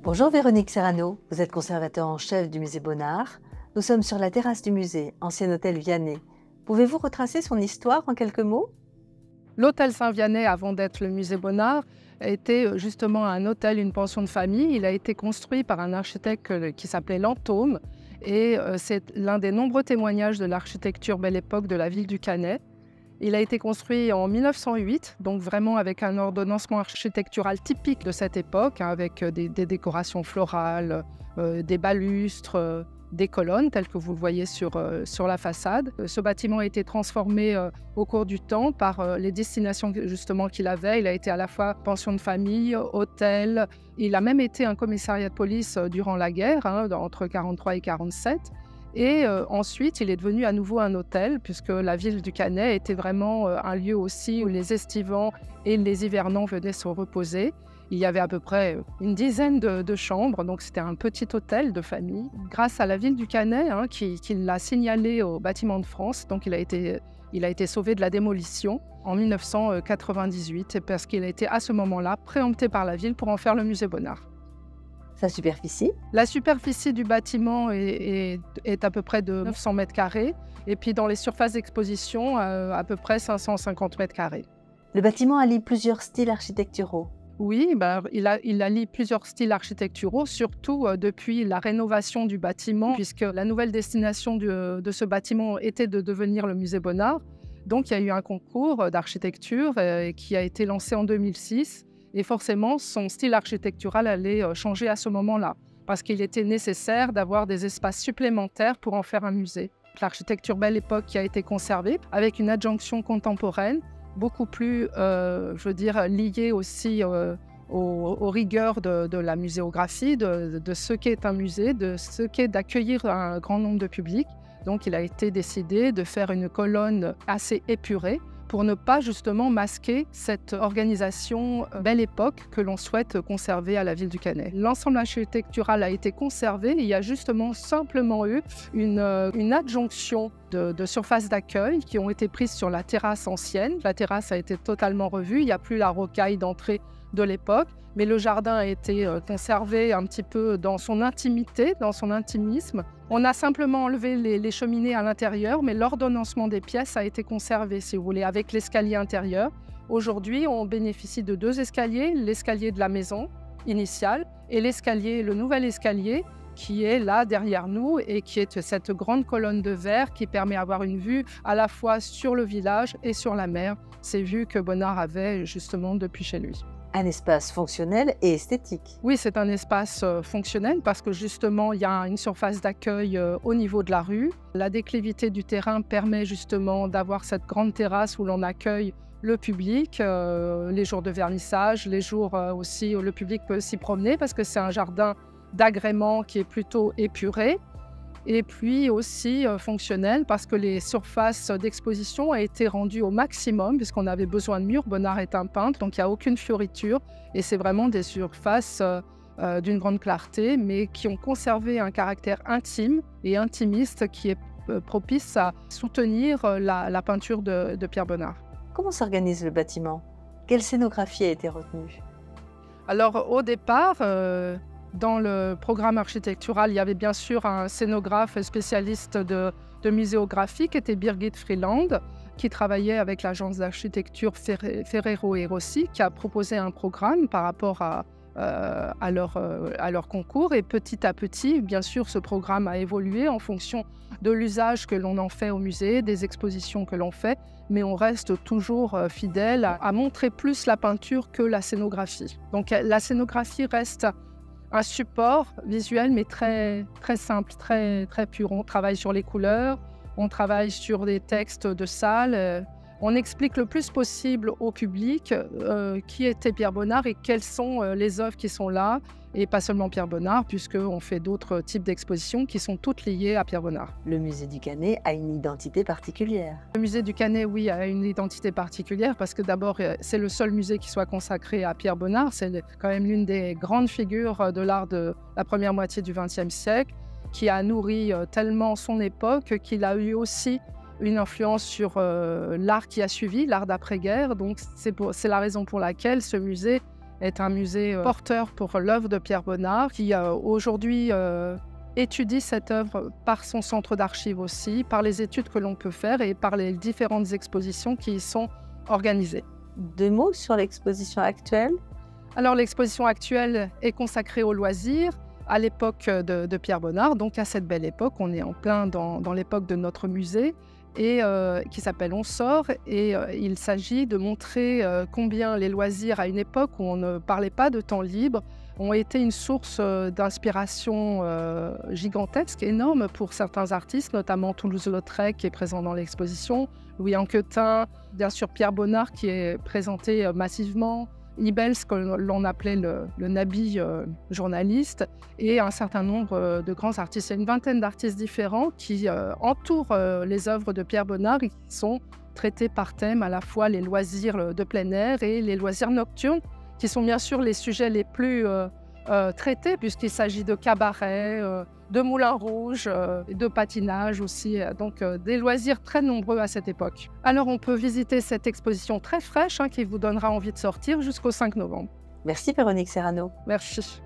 Bonjour Véronique Serrano, vous êtes conservateur en chef du musée Bonnard. Nous sommes sur la terrasse du musée, ancien hôtel Vianney. Pouvez-vous retracer son histoire en quelques mots? L'hôtel Saint-Vianney, avant d'être le musée Bonnard, était justement un hôtel, une pension de famille. Il a été construit par un architecte qui s'appelait Lantôme et c'est l'un des nombreux témoignages de l'architecture Belle Époque de la ville du Cannet. Il a été construit en 1908, donc vraiment avec un ordonnancement architectural typique de cette époque, avec des décorations florales, des balustres, des colonnes, telles que vous le voyez sur la façade. Ce bâtiment a été transformé au cours du temps par les destinations justement qu'il avait. Il a été à la fois pension de famille, hôtel. Il a même été un commissariat de police durant la guerre, entre 1943 et 1947. Et ensuite, il est devenu à nouveau un hôtel, puisque la ville du Cannet était vraiment un lieu aussi où les estivants et les hivernants venaient se reposer. Il y avait à peu près une dizaine de chambres, donc c'était un petit hôtel de famille. Grâce à la ville du Cannet, qui l'a signalé au Bâtiment de France, donc il a été sauvé de la démolition en 1998, parce qu'il a été à ce moment-là préempté par la ville pour en faire le musée Bonnard. Sa superficie? La superficie du bâtiment est à peu près de 900 mètres carrés et puis dans les surfaces d'exposition, à peu près 550 mètres carrés. Le bâtiment allie plusieurs styles architecturaux. Oui, il allie plusieurs styles architecturaux, surtout depuis la rénovation du bâtiment, puisque la nouvelle destination de ce bâtiment était de devenir le musée Bonnard. Donc il y a eu un concours d'architecture qui a été lancé en 2006. Et forcément, son style architectural allait changer à ce moment-là, parce qu'il était nécessaire d'avoir des espaces supplémentaires pour en faire un musée. L'architecture Belle Époque qui a été conservée, avec une adjonction contemporaine, beaucoup plus, liée aussi aux rigueurs de la muséographie, de ce qu'est un musée, de ce qu'est d'accueillir un grand nombre de publics. Donc il a été décidé de faire une colonne assez épurée, pour ne pas justement masquer cette organisation Belle Époque que l'on souhaite conserver à la ville du Cannet. L'ensemble architectural a été conservé, il y a justement simplement eu une adjonction de surfaces d'accueil qui ont été prises sur la terrasse ancienne. La terrasse a été totalement revue, il n'y a plus la rocaille d'entrée de l'époque, mais le jardin a été conservé un petit peu dans son intimité, dans son intimisme. On a simplement enlevé les cheminées à l'intérieur, mais l'ordonnancement des pièces a été conservé, si vous voulez, avec l'escalier intérieur. Aujourd'hui, on bénéficie de deux escaliers, l'escalier de la maison initiale et le nouvel escalier qui est là derrière nous et qui est cette grande colonne de verre qui permet d'avoir une vue à la fois sur le village et sur la mer. Ces vues que Bonnard avait justement depuis chez lui. Un espace fonctionnel et esthétique. Oui, c'est un espace fonctionnel parce que justement, il y a une surface d'accueil au niveau de la rue. La déclivité du terrain permet justement d'avoir cette grande terrasse où l'on accueille le public, les jours de vernissage, les jours aussi où le public peut s'y promener parce que c'est un jardin d'agrément qui est plutôt épuré. Et puis aussi fonctionnel parce que les surfaces d'exposition ont été rendues au maximum puisqu'on avait besoin de murs. Bonnard est un peintre, donc il n'y a aucune fioriture et c'est vraiment des surfaces d'une grande clarté mais qui ont conservé un caractère intime et intimiste qui est propice à soutenir la peinture de Pierre Bonnard. Comment s'organise le bâtiment? Quelle scénographie a été retenue? Alors au départ, dans le programme architectural, il y avait bien sûr un scénographe spécialiste de muséographie qui était Birgit Freeland, qui travaillait avec l'agence d'architecture Ferrero et Rossi, qui a proposé un programme par rapport à leur concours. Et petit à petit, bien sûr, ce programme a évolué en fonction de l'usage que l'on en fait au musée, des expositions que l'on fait, mais on reste toujours fidèle à montrer plus la peinture que la scénographie. Donc la scénographie reste un support visuel, mais très, très simple, très, très pur. On travaille sur les couleurs, on travaille sur des textes de salle. On explique le plus possible au public qui était Pierre Bonnard et quelles sont les œuvres qui sont là. Et pas seulement Pierre Bonnard, puisqu'on fait d'autres types d'expositions qui sont toutes liées à Pierre Bonnard. Le musée du Cannet a une identité particulière. Le musée du Cannet, oui, a une identité particulière parce que d'abord, c'est le seul musée qui soit consacré à Pierre Bonnard. C'est quand même l'une des grandes figures de l'art de la première moitié du XXe siècle qui a nourri tellement son époque qu'il a eu aussi une influence sur l'art qui a suivi, l'art d'après-guerre. Donc c'est la raison pour laquelle ce musée est un musée porteur pour l'œuvre de Pierre Bonnard, qui aujourd'hui étudie cette œuvre par son centre d'archives aussi, par les études que l'on peut faire et par les différentes expositions qui y sont organisées. 2 mots sur l'exposition actuelle? Alors l'exposition actuelle est consacrée aux loisirs, à l'époque de Pierre Bonnard, donc à cette belle époque. On est en plein dans l'époque de notre musée, et qui s'appelle On sort, et il s'agit de montrer combien les loisirs, à une époque où on ne parlait pas de temps libre, ont été une source d'inspiration gigantesque, énorme pour certains artistes, notamment Toulouse-Lautrec qui est présent dans l'exposition, Louis Anquetin, bien sûr Pierre Bonnard qui est présenté massivement, Ibels, que l'on appelait le Nabi journaliste, et un certain nombre de grands artistes. Il y a une vingtaine d'artistes différents qui entourent les œuvres de Pierre Bonnard et qui sont traités par thème à la fois les loisirs de plein air et les loisirs nocturnes, qui sont bien sûr les sujets les plus traités, puisqu'il s'agit de cabaret, de moulins rouges, de patinage aussi, donc des loisirs très nombreux à cette époque. Alors on peut visiter cette exposition très fraîche qui vous donnera envie de sortir jusqu'au 5 novembre. Merci Véronique Serrano. Merci.